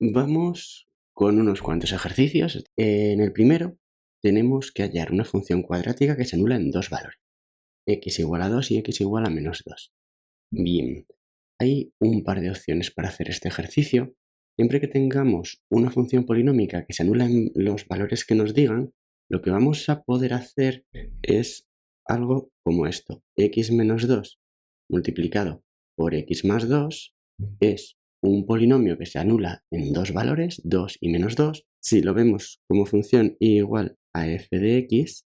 Vamos con unos cuantos ejercicios. En el primero tenemos que hallar una función cuadrática que se anula en dos valores, x igual a 2 y x igual a menos 2. Bien, hay un par de opciones para hacer este ejercicio. Siempre que tengamos una función polinómica que se anula en los valores que nos digan, lo que vamos a poder hacer es algo como esto. X menos 2 multiplicado por x más 2 es un polinomio que se anula en dos valores, 2 y menos 2. Si lo vemos como función y igual a f de x,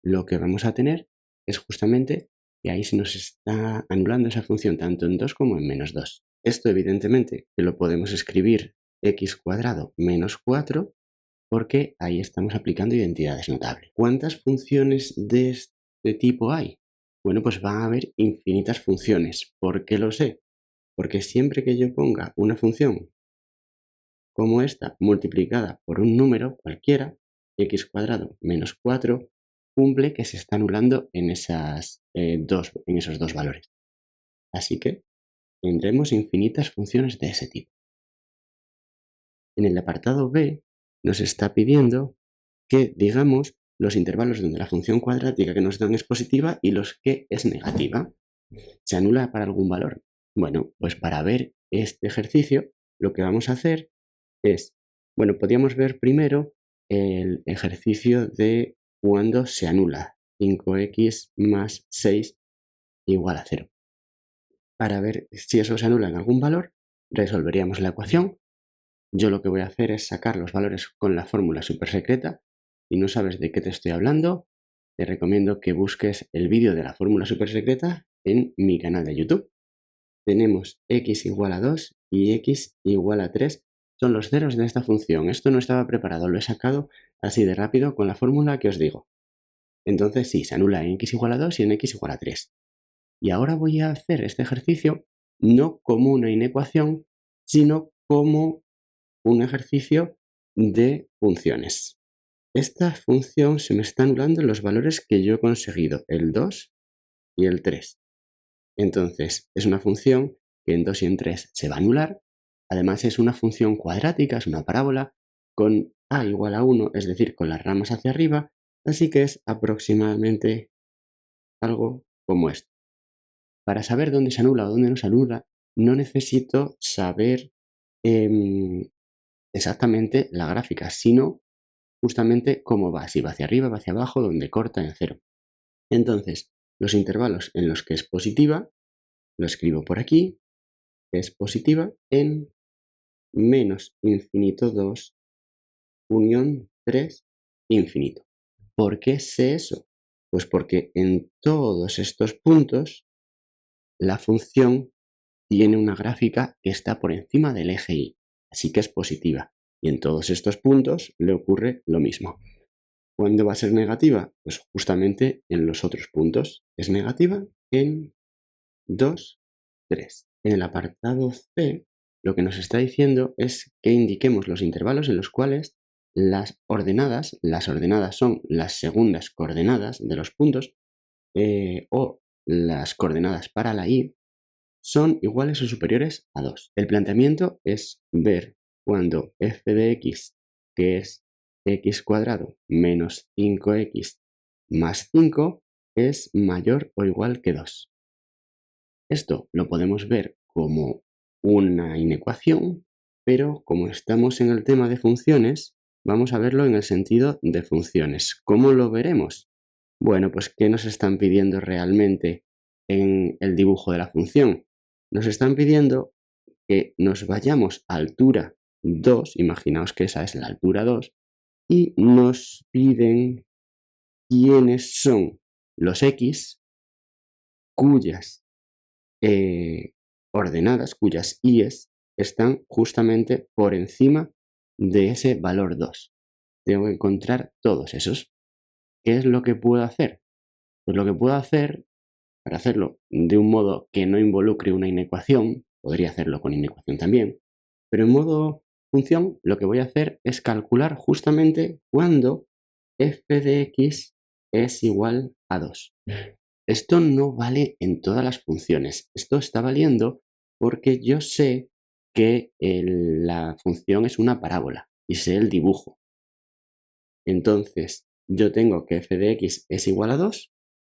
lo que vamos a tener es justamente que ahí se nos está anulando esa función tanto en 2 como en menos 2. Esto evidentemente que lo podemos escribir x cuadrado menos 4 porque ahí estamos aplicando identidades notables. ¿Cuántas funciones de este tipo hay? Bueno, pues va a haber infinitas funciones. ¿Por qué lo sé? Porque siempre que yo ponga una función como esta multiplicada por un número cualquiera, x cuadrado menos 4, cumple que se está anulando en esos dos valores. Así que tendremos infinitas funciones de ese tipo. En el apartado B nos está pidiendo que digamos los intervalos donde la función cuadrática que nos dan es positiva y los que es negativa. ¿Se anula para algún valor? Bueno, pues para ver este ejercicio lo que vamos a hacer es, bueno, podríamos ver primero el ejercicio de cuando se anula 5x más 6 igual a 0. Para ver si eso se anula en algún valor, resolveríamos la ecuación. Yo lo que voy a hacer es sacar los valores con la fórmula súper secreta. Si no sabes de qué te estoy hablando, te recomiendo que busques el vídeo de la fórmula súper secreta en mi canal de YouTube. Tenemos x igual a 2 y x igual a 3. Son los ceros de esta función. Esto no estaba preparado, lo he sacado así de rápido con la fórmula que os digo. Entonces sí, se anula en x igual a 2 y en x igual a 3. Y ahora voy a hacer este ejercicio no como una inecuación, sino como un ejercicio de funciones. Esta función se me está anulando en los valores que yo he conseguido, el 2 y el 3. Entonces, es una función que en 2 y en 3 se va a anular. Además, es una función cuadrática, es una parábola, con a igual a 1, es decir, con las ramas hacia arriba, así que es aproximadamente algo como esto. Para saber dónde se anula o dónde no se anula, no necesito saber exactamente la gráfica, sino justamente cómo va, si va hacia arriba, va hacia abajo, donde corta en 0. Entonces, los intervalos en los que es positiva, lo escribo por aquí, es positiva en menos infinito 2, unión 3, infinito. ¿Por qué sé eso? Pues porque en todos estos puntos la función tiene una gráfica que está por encima del eje Y, así que es positiva. Y en todos estos puntos le ocurre lo mismo. ¿Cuándo va a ser negativa? Pues justamente en los otros puntos. Es negativa en 2, 3. En el apartado C, lo que nos está diciendo es que indiquemos los intervalos en los cuales las ordenadas son las segundas coordenadas de los puntos o las coordenadas para la Y, son iguales o superiores a 2. El planteamiento es ver cuando f de x, que es x cuadrado menos 5x más 5, es mayor o igual que 2. Esto lo podemos ver como una inecuación, pero como estamos en el tema de funciones, vamos a verlo en el sentido de funciones. ¿Cómo lo veremos? Bueno, pues ¿qué nos están pidiendo realmente en el dibujo de la función? Nos están pidiendo que nos vayamos a altura 2, imaginaos que esa es la altura 2, y nos piden quiénes son los x cuyas ordenadas, cuyas i's están justamente por encima de ese valor 2. Tengo que encontrar todos esos. ¿Qué es lo que puedo hacer? Pues lo que puedo hacer, para hacerlo de un modo que no involucre una inecuación, podría hacerlo con inecuación también, pero en modo función lo que voy a hacer es calcular justamente cuando f de x es igual a 2. Esto no vale en todas las funciones. Esto está valiendo porque yo sé que la función es una parábola y sé el dibujo. Entonces, yo tengo que f de x es igual a 2,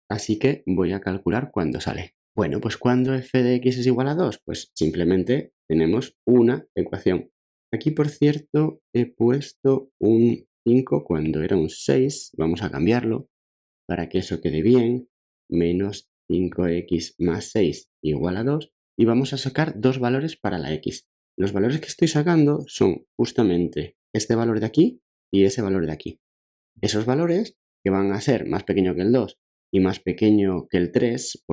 así que voy a calcular cuándo sale. Bueno, pues cuando f de x es igual a 2, pues simplemente tenemos una ecuación. Aquí, por cierto, he puesto un 5 cuando era un 6. Vamos a cambiarlo para que eso quede bien. Menos 5x más 6 igual a 2. Y vamos a sacar dos valores para la x. Los valores que estoy sacando son justamente este valor de aquí y ese valor de aquí. Esos valores, que van a ser más pequeño que el 2 y más pequeño que el 3,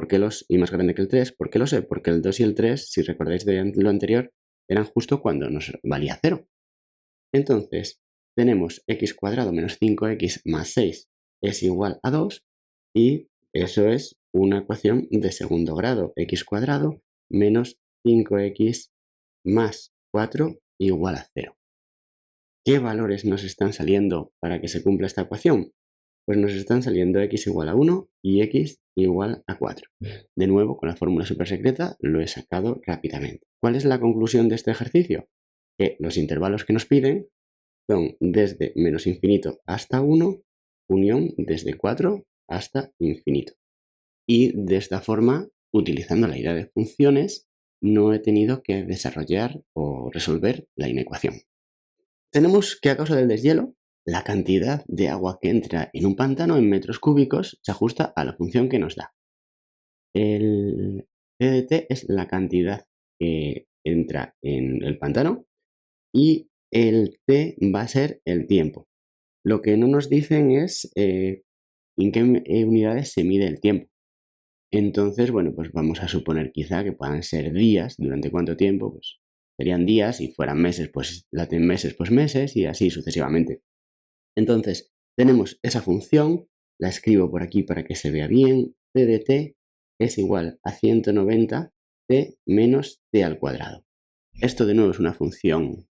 y más grande que el 3, ¿por qué lo sé? Porque el 2 y el 3, si recordáis de lo anterior, eran justo cuando nos valía 0. Entonces, tenemos x cuadrado menos 5x más 6 es igual a 2 y eso es una ecuación de segundo grado. X cuadrado menos 5x más 4 igual a 0. ¿Qué valores nos están saliendo para que se cumpla esta ecuación? Pues nos están saliendo x igual a 1 y x igual a 4. De nuevo, con la fórmula supersecreta lo he sacado rápidamente. ¿Cuál es la conclusión de este ejercicio? Que los intervalos que nos piden son desde menos infinito hasta 1, unión desde 4 hasta infinito. Y de esta forma, utilizando la idea de funciones, no he tenido que desarrollar o resolver la inecuación. Tenemos que a causa del deshielo, la cantidad de agua que entra en un pantano en metros cúbicos se ajusta a la función que nos da. El P de t es la cantidad que entra en el pantano y el t va a ser el tiempo. Lo que no nos dicen es en qué unidades se mide el tiempo. Entonces, bueno, pues vamos a suponer quizá que puedan ser días. ¿Durante cuánto tiempo? Pues serían días. Si fueran meses, pues meses, pues meses y así sucesivamente. Entonces, tenemos esa función, la escribo por aquí para que se vea bien. P de t es igual a 190 t menos t al cuadrado. Esto de nuevo es una función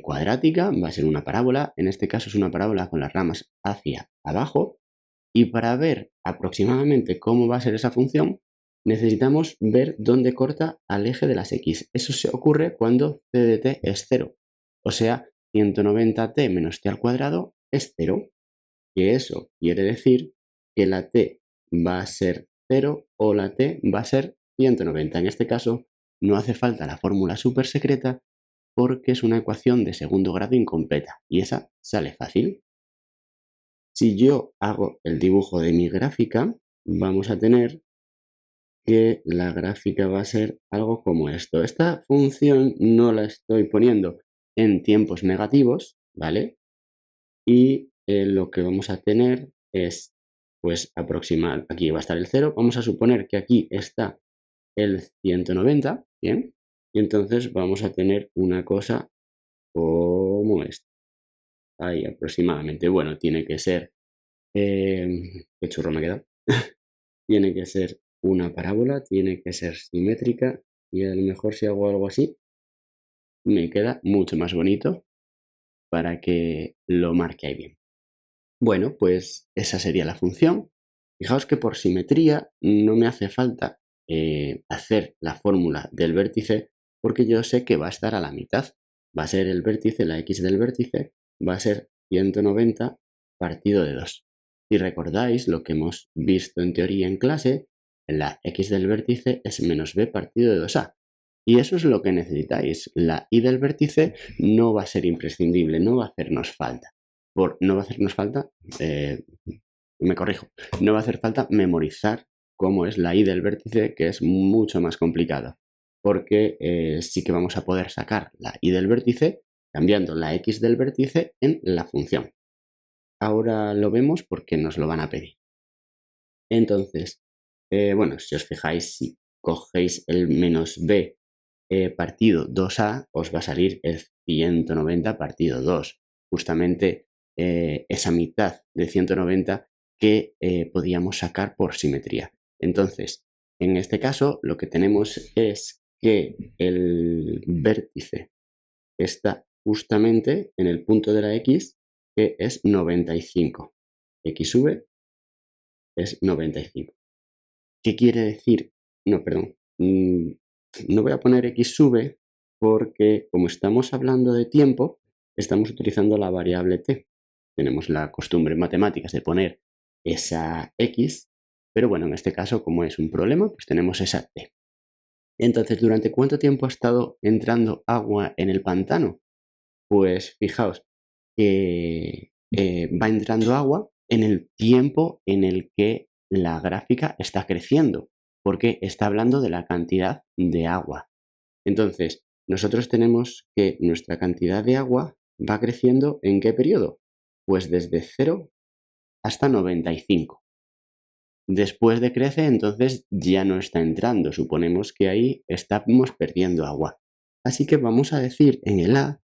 cuadrática, va a ser una parábola. En este caso es una parábola con las ramas hacia abajo. Y para ver aproximadamente cómo va a ser esa función, necesitamos ver dónde corta al eje de las x. Eso se ocurre cuando c de t es 0. O sea, 190t menos t al cuadrado es 0. Que eso quiere decir que la t va a ser 0 o la t va a ser 190. En este caso, no hace falta la fórmula súper secreta porque es una ecuación de segundo grado incompleta. Y esa sale fácil. Si yo hago el dibujo de mi gráfica, vamos a tener que la gráfica va a ser algo como esto. Esta función no la estoy poniendo en tiempos negativos, ¿vale? Y lo que vamos a tener es, pues, aproximar. Aquí va a estar el 0. Vamos a suponer que aquí está el 190, ¿bien? Y entonces vamos a tener una cosa como esta. Ahí aproximadamente. Bueno, tiene que ser qué churro me ha quedado. Tiene que ser una parábola, tiene que ser simétrica y a lo mejor si hago algo así me queda mucho más bonito para que lo marque ahí bien. Bueno, pues esa sería la función. Fijaos que por simetría no me hace falta hacer la fórmula del vértice porque yo sé que va a estar a la mitad. Va a ser el vértice, la x del vértice, va a ser 190 partido de 2. Si recordáis lo que hemos visto en teoría en clase, la x del vértice es menos b partido de 2a. Y eso es lo que necesitáis. La y del vértice no va a ser imprescindible, no va a hacernos falta. No va a hacernos falta, me corrijo, no va a hacer falta memorizar cómo es la y del vértice, que es mucho más complicado, porque sí que vamos a poder sacar la y del vértice cambiando la x del vértice en la función. Ahora lo vemos porque nos lo van a pedir. Entonces, bueno, si os fijáis, si cogéis el menos b partido 2a, os va a salir el 190 partido 2. Justamente esa mitad de 190 que podíamos sacar por simetría. Entonces, en este caso, lo que tenemos es que el vértice está justamente en el punto de la x, que es 95. X sube es 95. ¿Qué quiere decir? No, perdón. No voy a poner x sube porque como estamos hablando de tiempo, estamos utilizando la variable t. Tenemos la costumbre en matemáticas de poner esa x, pero bueno, en este caso, como es un problema, pues tenemos esa t. Entonces, ¿durante cuánto tiempo ha estado entrando agua en el pantano? Pues fijaos que va entrando agua en el tiempo en el que la gráfica está creciendo, porque está hablando de la cantidad de agua. Entonces, nosotros tenemos que nuestra cantidad de agua va creciendo ¿en qué periodo? Pues desde 0 hasta 95. Después de crece, entonces ya no está entrando. Suponemos que ahí estamos perdiendo agua. Así que vamos a decir en el A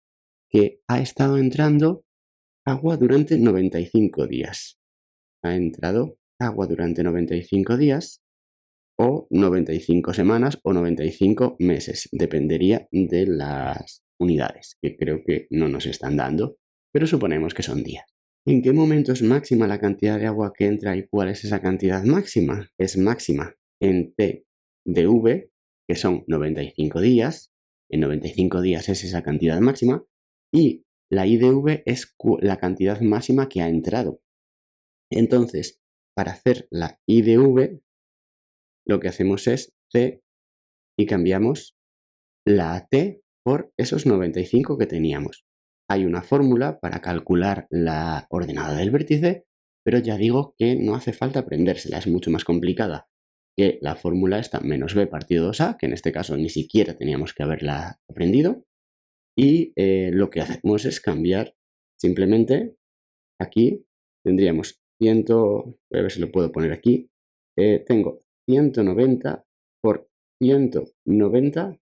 que ha estado entrando agua durante 95 días. Ha entrado agua durante 95 días o 95 semanas o 95 meses. Dependería de las unidades, que creo que no nos están dando, pero suponemos que son días. ¿En qué momento es máxima la cantidad de agua que entra y cuál es esa cantidad máxima? Es máxima en T de V, que son 95 días. En 95 días es esa cantidad máxima. Y la I de V es la cantidad máxima que ha entrado. Entonces, para hacer la I de V, lo que hacemos es C y cambiamos la T por esos 95 que teníamos. Hay una fórmula para calcular la ordenada del vértice, pero ya digo que no hace falta aprendérsela, es mucho más complicada que la fórmula esta menos b partido 2a, que en este caso ni siquiera teníamos que haberla aprendido, y lo que hacemos es cambiar simplemente aquí, tendríamos voy a ver si lo puedo poner aquí, tengo 190 por 190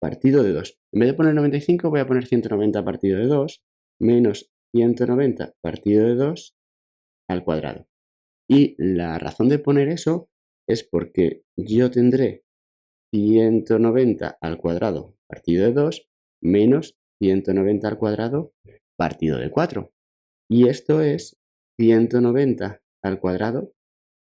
partido de 2. En vez de poner 95 voy a poner 190 partido de 2 menos 190 partido de 2 al cuadrado. Y la razón de poner eso es porque yo tendré 190 al cuadrado partido de 2 menos 190 al cuadrado partido de 4. Y esto es 190 al cuadrado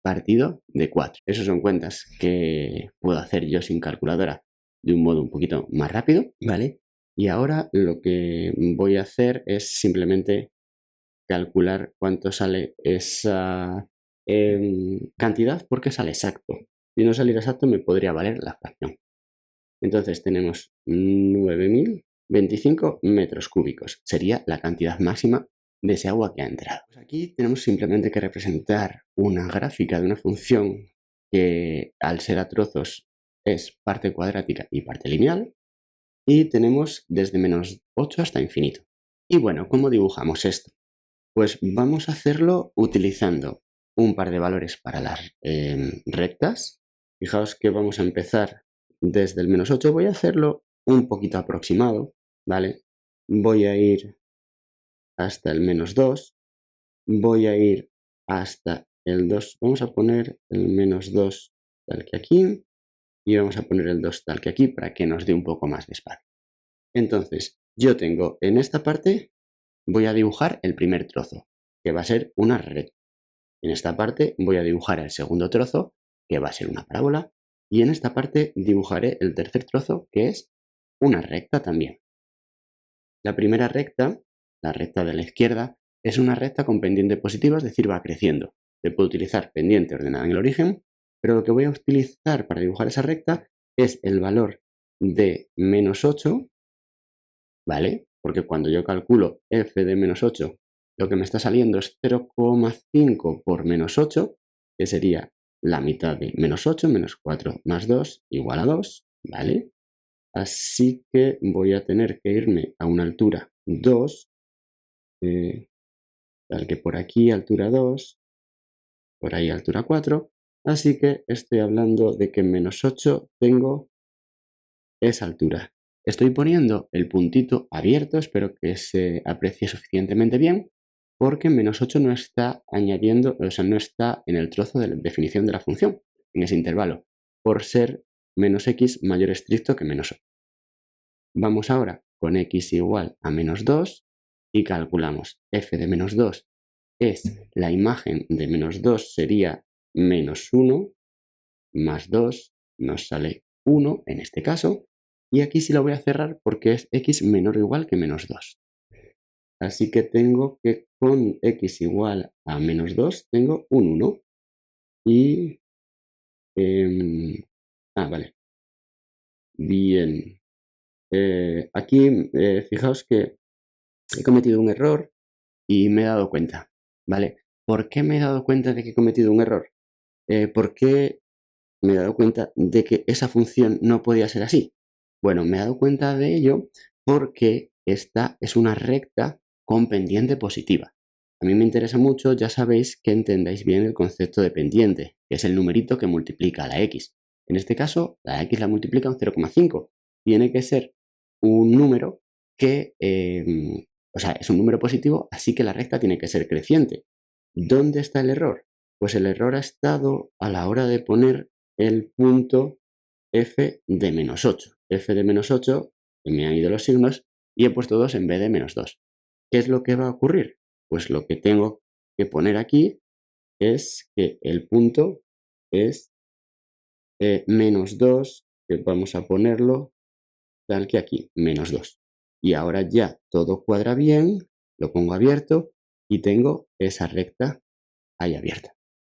partido de 4. Esas son cuentas que puedo hacer yo sin calculadora de un modo un poquito más rápido, ¿vale? Y ahora lo que voy a hacer es simplemente calcular cuánto sale esa cantidad porque sale exacto. Si no saliera exacto me podría valer la fracción. Entonces tenemos 9.025 metros cúbicos. Sería la cantidad máxima de ese agua que ha entrado. Pues aquí tenemos simplemente que representar una gráfica de una función que al ser a trozos es parte cuadrática y parte lineal. Y tenemos desde menos 8 hasta infinito. Y bueno, ¿cómo dibujamos esto? Pues vamos a hacerlo utilizando un par de valores para las rectas. Fijaos que vamos a empezar desde el menos 8. Voy a hacerlo un poquito aproximado, ¿vale? Voy a ir hasta el menos 2. Voy a ir hasta el 2. Vamos a poner el menos 2 tal que aquí. Y vamos a poner el 2 tal que aquí para que nos dé un poco más de espacio. Entonces, yo tengo en esta parte, voy a dibujar el primer trozo, que va a ser una recta. En esta parte voy a dibujar el segundo trozo, que va a ser una parábola. Y en esta parte dibujaré el tercer trozo, que es una recta también. La primera recta, la recta de la izquierda, es una recta con pendiente positiva, es decir, va creciendo. Se puede utilizar pendiente ordenada en el origen, pero lo que voy a utilizar para dibujar esa recta es el valor de menos 8, ¿vale? Porque cuando yo calculo f de menos 8, lo que me está saliendo es 0,5 por menos 8, que sería la mitad de menos 8, menos 4 más 2 igual a 2, ¿vale? Así que voy a tener que irme a una altura 2, tal que por aquí altura 2, por ahí altura 4, así que estoy hablando de que en menos 8 tengo esa altura. Estoy poniendo el puntito abierto, espero que se aprecie suficientemente bien, porque menos 8 no está añadiendo, o sea, no está en el trozo de la definición de la función, en ese intervalo, por ser menos x mayor estricto que menos 8. Vamos ahora con x igual a menos 2 y calculamos f de menos 2 es la imagen de menos 2 sería menos 1 más 2 nos sale 1 en este caso y aquí sí lo voy a cerrar porque es x menor o igual que menos 2. Así que tengo que con x igual a menos 2 tengo un 1 y... vale. Bien. Aquí fijaos que he cometido un error y me he dado cuenta, ¿vale? ¿Por qué me he dado cuenta de que he cometido un error? ¿Por qué me he dado cuenta de que esa función no podía ser así? Bueno, me he dado cuenta de ello porque esta es una recta con pendiente positiva. A mí me interesa mucho, ya sabéis, que entendáis bien el concepto de pendiente, que es el numerito que multiplica a la x. En este caso, la x la multiplica un 0,5. Tiene que ser un número que, o sea, es un número positivo, así que la recta tiene que ser creciente. ¿Dónde está el error? Pues el error ha estado a la hora de poner el punto f de menos 8. F de menos 8, me han ido los signos y he puesto 2 en vez de menos 2. ¿Qué es lo que va a ocurrir? Pues lo que tengo que poner aquí es que el punto es menos 2, que vamos a ponerlo tal que aquí, menos 2. Y ahora ya todo cuadra bien, lo pongo abierto y tengo esa recta ahí abierta.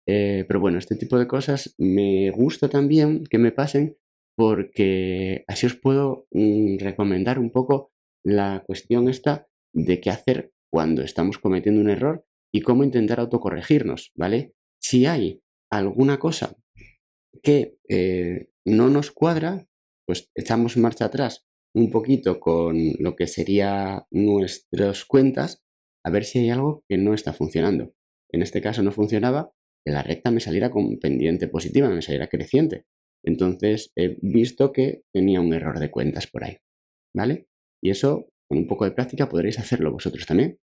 Pero bueno, este tipo de cosas me gusta también que me pasen porque así os puedo recomendar un poco la cuestión esta de qué hacer cuando estamos cometiendo un error y cómo intentar autocorregirnos, ¿vale? Si hay alguna cosa que no nos cuadra, pues echamos marcha atrás un poquito con lo que sería nuestras cuentas a ver si hay algo que no está funcionando. En este caso no funcionaba que la recta me saliera con pendiente positiva, me saliera creciente. Entonces he visto que tenía un error de cuentas por ahí, ¿vale? Y eso, con un poco de práctica, podréis hacerlo vosotros también.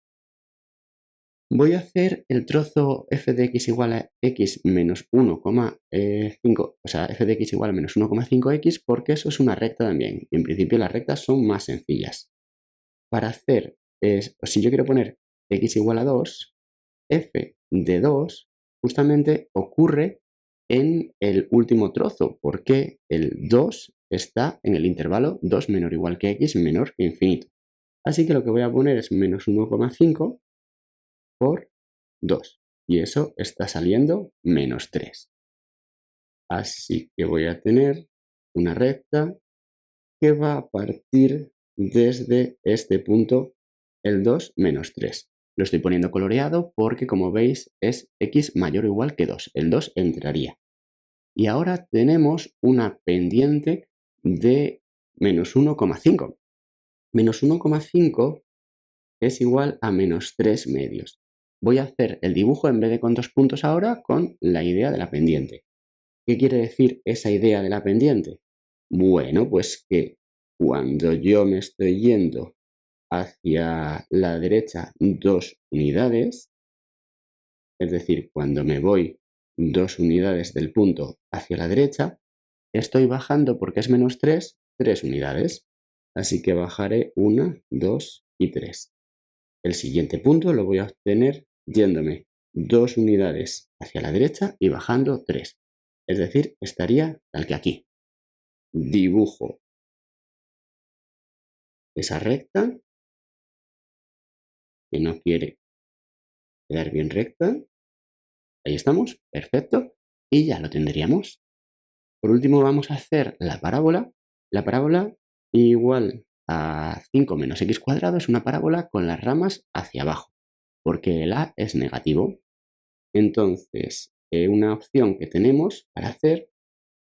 Voy a hacer el trozo f de x igual a x menos 1,5, o sea, f de x igual a menos 1,5x porque eso es una recta también. Y en principio las rectas son más sencillas. Para hacer, si yo quiero poner x igual a 2, f de 2 justamente ocurre en el último trozo, porque el 2 está en el intervalo 2 menor o igual que x menor que infinito. Así que lo que voy a poner es menos 1,5 por 2. Y eso está saliendo menos 3. Así que voy a tener una recta que va a partir desde este punto, el 2 menos 3. Lo estoy poniendo coloreado porque, como veis, es x mayor o igual que 2. El 2 entraría. Y ahora tenemos una pendiente de menos 1,5. Menos 1,5 es igual a menos 3 medios. Voy a hacer el dibujo en vez de con 2 puntos ahora con la idea de la pendiente. ¿Qué quiere decir esa idea de la pendiente? Bueno, pues que cuando yo me estoy yendo hacia la derecha 2 unidades, es decir, cuando me voy 2 unidades del punto hacia la derecha, estoy bajando porque es menos 3, 3 unidades. Así que bajaré 1, 2 y 3. El siguiente punto lo voy a obtener yéndome 2 unidades hacia la derecha y bajando 3. Es decir, estaría tal que aquí. Dibujo esa recta que no quiere quedar bien recta. Ahí estamos, perfecto. Y ya lo tendríamos. Por último vamos a hacer la parábola. La parábola igual a 5 menos x cuadrado es una parábola con las ramas hacia abajo, porque el a es negativo. Entonces, una opción que tenemos para hacer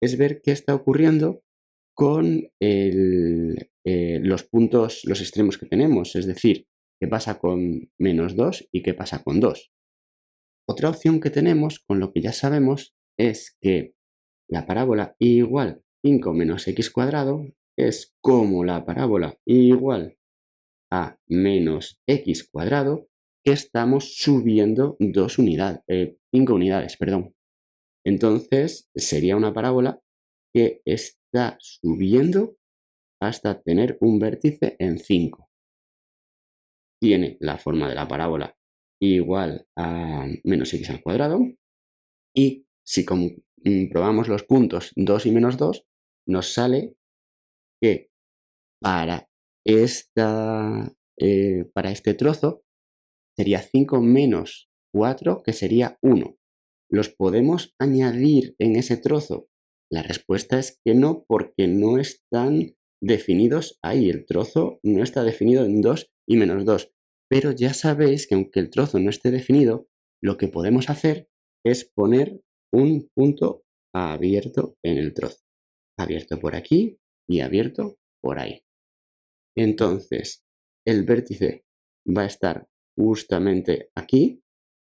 es ver qué está ocurriendo con los puntos, los extremos que tenemos, es decir, qué pasa con menos 2 y qué pasa con 2. Otra opción que tenemos, con lo que ya sabemos, es que la parábola y igual 5 menos x cuadrado es como la parábola y igual a menos x cuadrado, que estamos subiendo 5 unidades, perdón. Entonces sería una parábola que está subiendo hasta tener un vértice en 5. Tiene la forma de la parábola igual a menos x al cuadrado y si comprobamos los puntos 2 y menos 2, nos sale que Para para este trozo sería 5 menos 4, que sería 1. ¿Los podemos añadir en ese trozo? La respuesta es que no, porque no están definidos ahí. El trozo no está definido en 2 y menos 2. Pero ya sabéis que aunque el trozo no esté definido, lo que podemos hacer es poner un punto abierto en el trozo. Abierto por aquí y abierto por ahí. Entonces, el vértice va a estar justamente aquí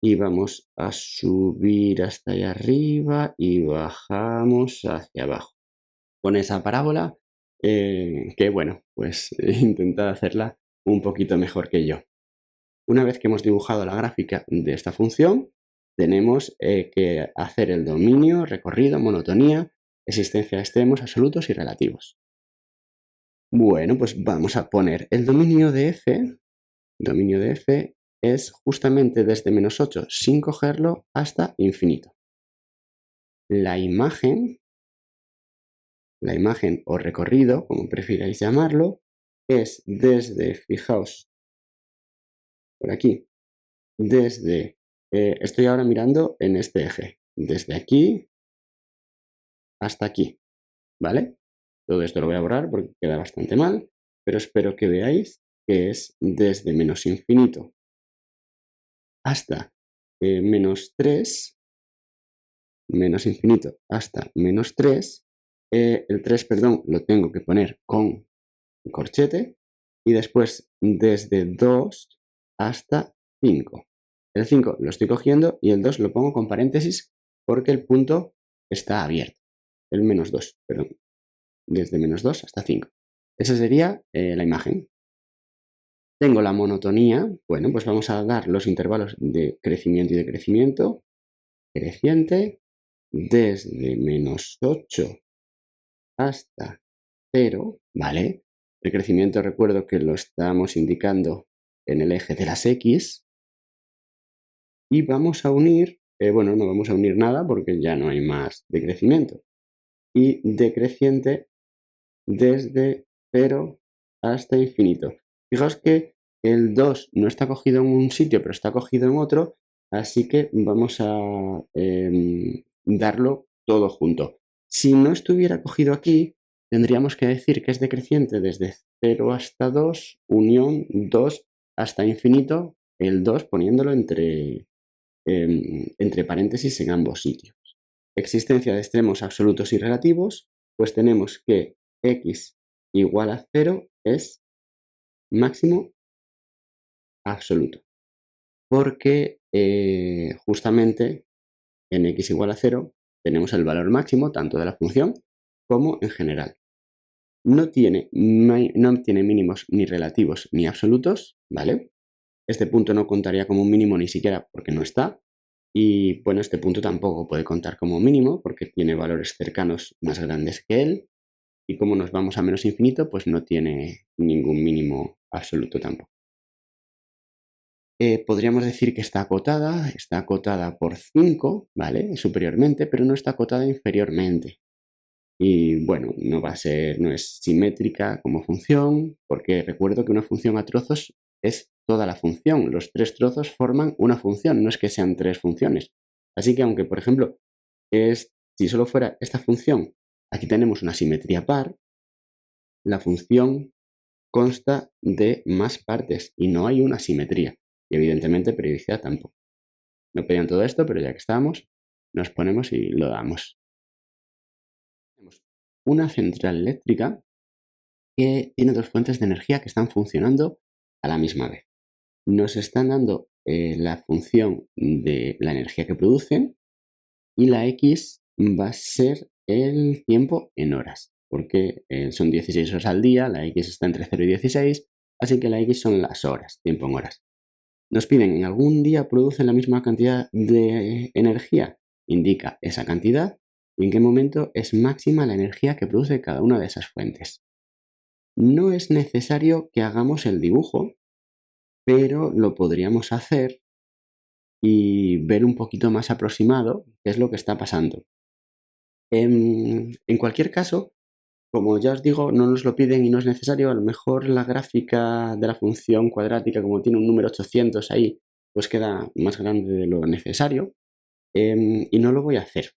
y vamos a subir hasta allá arriba y bajamos hacia abajo. Con esa parábola, que bueno, pues intentad hacerla un poquito mejor que yo. Una vez que hemos dibujado la gráfica de esta función, tenemos que hacer el dominio, recorrido, monotonía, existencia de extremos absolutos y relativos. Bueno, pues vamos a poner el dominio de f. Dominio de f es justamente desde -8 sin cogerlo hasta infinito. La imagen o recorrido, como prefiráis llamarlo, es desde, fijaos, por aquí, desde, estoy ahora mirando en este eje, desde aquí hasta aquí, ¿vale? Todo esto lo voy a borrar porque queda bastante mal, pero espero que veáis que es desde menos infinito hasta -3, menos infinito hasta -3, el 3, perdón, lo tengo que poner con corchete, y después desde 2 hasta 5. El 5 lo estoy cogiendo y el 2 lo pongo con paréntesis porque el punto está abierto. El -2, perdón. Desde -2 hasta 5. Esa sería la imagen. Tengo la monotonía. Bueno, pues vamos a dar los intervalos de crecimiento y decrecimiento. Creciente desde -8 hasta 0, ¿vale? El crecimiento, recuerdo que lo estamos indicando en el eje de las X. Y vamos a unir, bueno, no vamos a unir nada porque ya no hay más decrecimiento. Y decreciente desde 0 hasta infinito. Fijaos que el 2 no está cogido en un sitio, pero está cogido en otro, así que vamos a darlo todo junto. Si no estuviera cogido aquí, tendríamos que decir que es decreciente desde 0 hasta 2, unión 2 hasta infinito, el 2 poniéndolo entre paréntesis en ambos sitios. Existencia de extremos absolutos y relativos, pues tenemos que x igual a 0 es máximo absoluto, porque justamente en x igual a 0 tenemos el valor máximo tanto de la función como en general. No tiene mínimos ni relativos ni absolutos, ¿vale? Este punto no contaría como un mínimo ni siquiera porque no está. Y bueno, este punto tampoco puede contar como mínimo porque tiene valores cercanos más grandes que él. Y como nos vamos a menos infinito, pues no tiene ningún mínimo absoluto tampoco. Podríamos decir que está acotada por 5, ¿vale? Superiormente, pero no está acotada inferiormente. Y bueno, no es simétrica como función, porque recuerdo que una función a trozos es toda la función. Los 3 trozos forman una función, no es que sean 3 funciones. Así que aunque, por ejemplo, si solo fuera esta función, aquí tenemos una simetría par, la función consta de más partes y no hay una simetría. Y evidentemente periodicidad tampoco. No pedían todo esto, pero ya que estamos, nos ponemos y lo damos. Tenemos una central eléctrica que tiene 2 fuentes de energía que están funcionando a la misma vez. Nos están dando la función de la energía que producen y la X va a ser el tiempo en horas, porque son 16 horas al día, la X está entre 0 y 16, así que la X son las horas, tiempo en horas. Nos piden, ¿en algún día producen la misma cantidad de energía? Indica esa cantidad y en qué momento es máxima la energía que produce cada una de esas fuentes. No es necesario que hagamos el dibujo, pero lo podríamos hacer y ver un poquito más aproximado qué es lo que está pasando. En cualquier caso, como ya os digo, no nos lo piden y no es necesario. A lo mejor la gráfica de la función cuadrática, como tiene un número 800 ahí, pues queda más grande de lo necesario. Y no lo voy a hacer.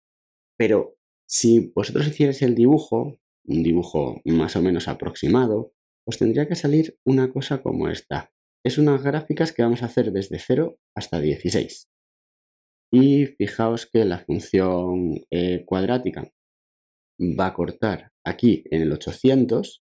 Pero si vosotros hicierais el dibujo, un dibujo más o menos aproximado, os tendría que salir una cosa como esta. Es unas gráficas que vamos a hacer desde 0 hasta 16. Y fijaos que la función cuadrática va a cortar aquí en el 800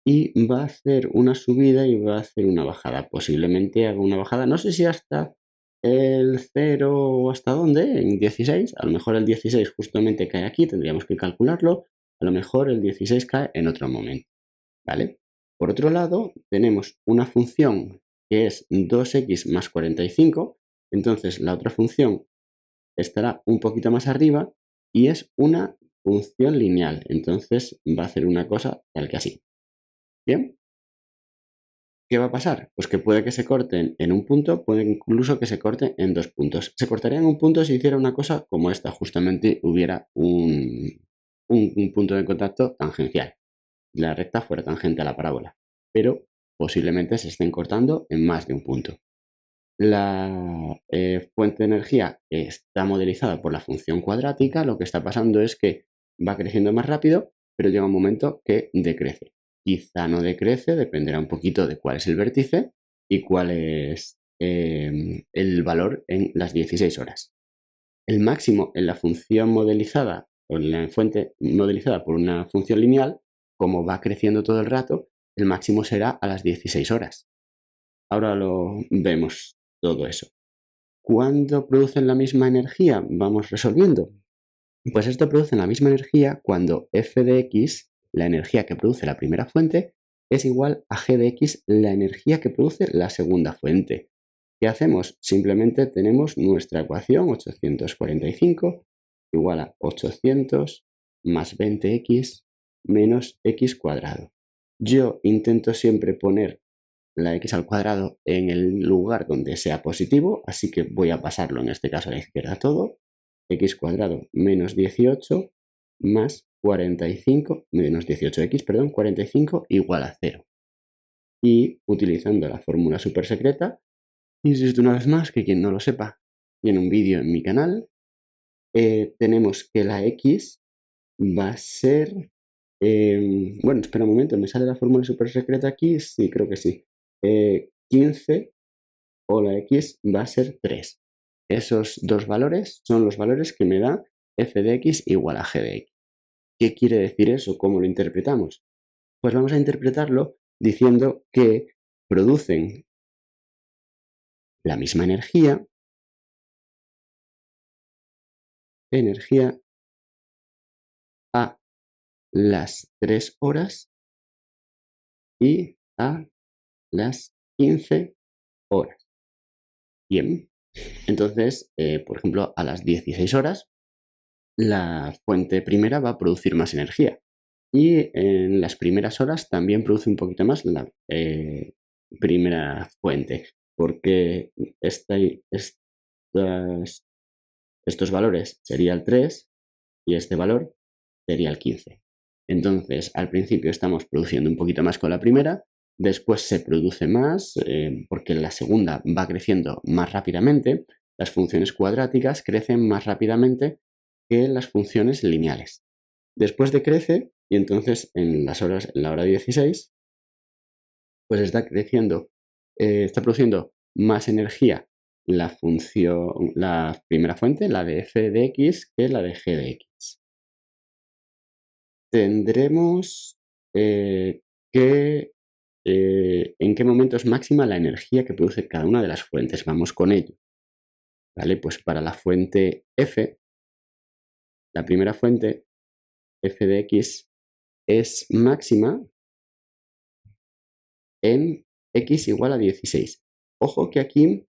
y va a hacer una subida y va a hacer una bajada. Posiblemente haga una bajada, no sé si hasta el 0 o hasta dónde, en 16. A lo mejor el 16 justamente cae aquí, tendríamos que calcularlo. A lo mejor el 16 cae en otro momento, ¿vale? Por otro lado, tenemos una función que es 2x más 45. Entonces la otra función estará un poquito más arriba y es una función lineal. Entonces va a hacer una cosa tal que así. Bien, ¿qué va a pasar? Pues que puede que se corten en un punto, puede incluso que se corte en dos puntos. Se cortaría en un punto si hiciera una cosa como esta, justamente hubiera un punto de contacto tangencial. La recta fuera tangente a la parábola, pero posiblemente se estén cortando en más de un punto. La fuente de energía está modelizada por la función cuadrática. Lo que está pasando es que va creciendo más rápido, pero llega un momento que decrece. Quizá no decrece, dependerá un poquito de cuál es el vértice y cuál es el valor en las 16 horas. El máximo en la función modelizada o en la fuente modelizada por una función lineal, como va creciendo todo el rato, el máximo será a las 16 horas. Ahora lo vemos todo eso. ¿Cuándo producen la misma energía? Vamos resolviendo. Pues esto produce la misma energía cuando f de x, la energía que produce la primera fuente, es igual a g de x, la energía que produce la segunda fuente. ¿Qué hacemos? Simplemente tenemos nuestra ecuación 845 igual a 800 más 20x menos x cuadrado. Yo intento siempre poner la x al cuadrado en el lugar donde sea positivo, así que voy a pasarlo en este caso a la izquierda todo. X cuadrado menos 18 más 45, menos 18x, perdón, 45 igual a 0. Y utilizando la fórmula super secreta, insisto una vez más que quien no lo sepa, tiene un vídeo en mi canal, tenemos que la x va a ser... bueno, espera un momento, ¿me sale la fórmula super secreta aquí? Sí, creo que sí. 15 o la x va a ser 3. Esos dos valores son los valores que me da f de x igual a g de x. ¿Qué quiere decir eso? ¿Cómo lo interpretamos? Pues vamos a interpretarlo diciendo que producen la misma energía a las 3 horas y a las 15 horas. Bien, entonces, por ejemplo, a las 16 horas, la fuente primera va a producir más energía. Y en las primeras horas también produce un poquito más la primera fuente, porque estos valores sería el 3 y este valor sería el 15. Entonces, al principio estamos produciendo un poquito más con la primera, después se produce más porque la segunda va creciendo más rápidamente. Las funciones cuadráticas crecen más rápidamente que las funciones lineales. Después decrece y entonces en la hora 16, pues está creciendo, está produciendo más energía la primera fuente, la de f de x, que la de g de x. Tendremos que en qué momento es máxima la energía que produce cada una de las fuentes. Vamos con ello. ¿Vale? Pues para la fuente f, la primera fuente, f de x, es máxima en x igual a 16. Ojo que aquí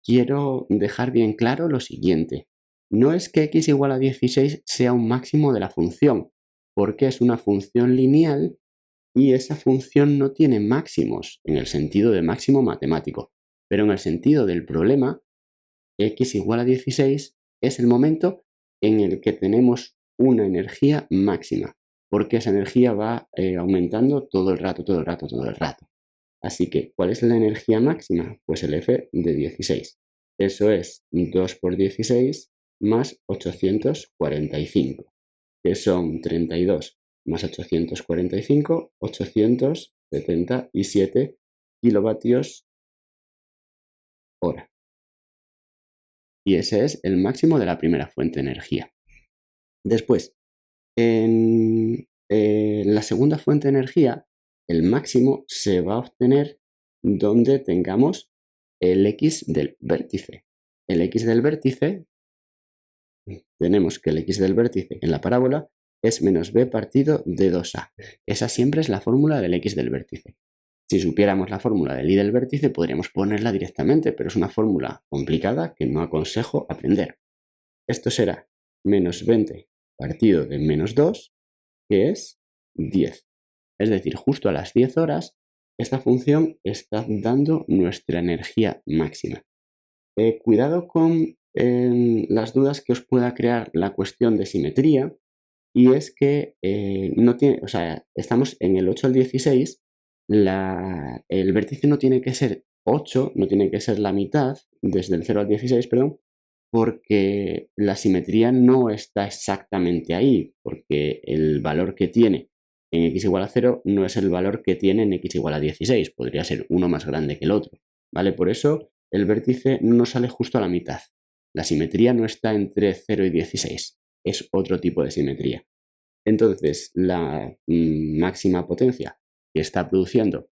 quiero dejar bien claro lo siguiente. No es que x igual a 16 sea un máximo de la función, porque es una función lineal y esa función no tiene máximos en el sentido de máximo matemático. Pero en el sentido del problema, x igual a 16 es el momento en el que tenemos una energía máxima. porque esa energía va aumentando todo el rato, todo el rato, todo el rato. Así que, ¿cuál es la energía máxima? Pues el F de 16. Eso es 2 por 16 más 845, que son 32 más 845, 877 kilovatios hora. Y ese es el máximo de la primera fuente de energía. Después, en la segunda fuente de energía, el máximo se va a obtener donde tengamos el X del vértice. El X del vértice, tenemos que el X del vértice en la parábola es menos b partido de 2a. Esa siempre es la fórmula del X del vértice. Si supiéramos la fórmula del y del vértice, podríamos ponerla directamente, pero es una fórmula complicada que no aconsejo aprender. Esto será menos 20 partido de menos 2, que es 10. Es decir, justo a las 10 horas, esta función está dando nuestra energía máxima. Cuidado con las dudas que os pueda crear la cuestión de simetría, y es que no tiene, o sea, estamos en el 8 al 16, el vértice no tiene que ser 8, no tiene que ser la mitad, desde el 0 al 16, perdón, porque la simetría no está exactamente ahí, porque el valor que tiene en x igual a 0 no es el valor que tiene en x igual a 16, podría ser uno más grande que el otro, ¿vale? Por eso el vértice no sale justo a la mitad. La simetría no está entre 0 y 16, es otro tipo de simetría. Entonces, la máxima potencia que está produciendo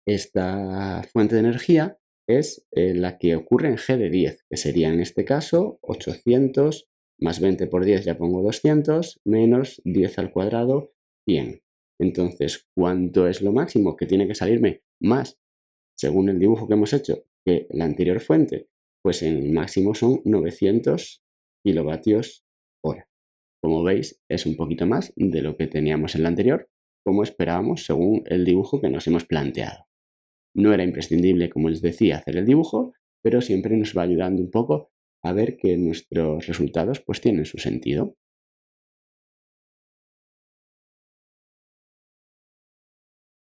esta fuente de energía es la que ocurre en G de 10, que sería en este caso 800 más 20 por 10, ya pongo 200, menos 10 al cuadrado, 100. Entonces, ¿cuánto es lo máximo que tiene que salirme más, según el dibujo que hemos hecho, que la anterior fuente? Pues el máximo son 900 kilovatios hora. Como veis, es un poquito más de lo que teníamos en la anterior, como esperábamos según el dibujo que nos hemos planteado. No era imprescindible, como les decía, hacer el dibujo, pero siempre nos va ayudando un poco a ver que nuestros resultados pues tienen su sentido.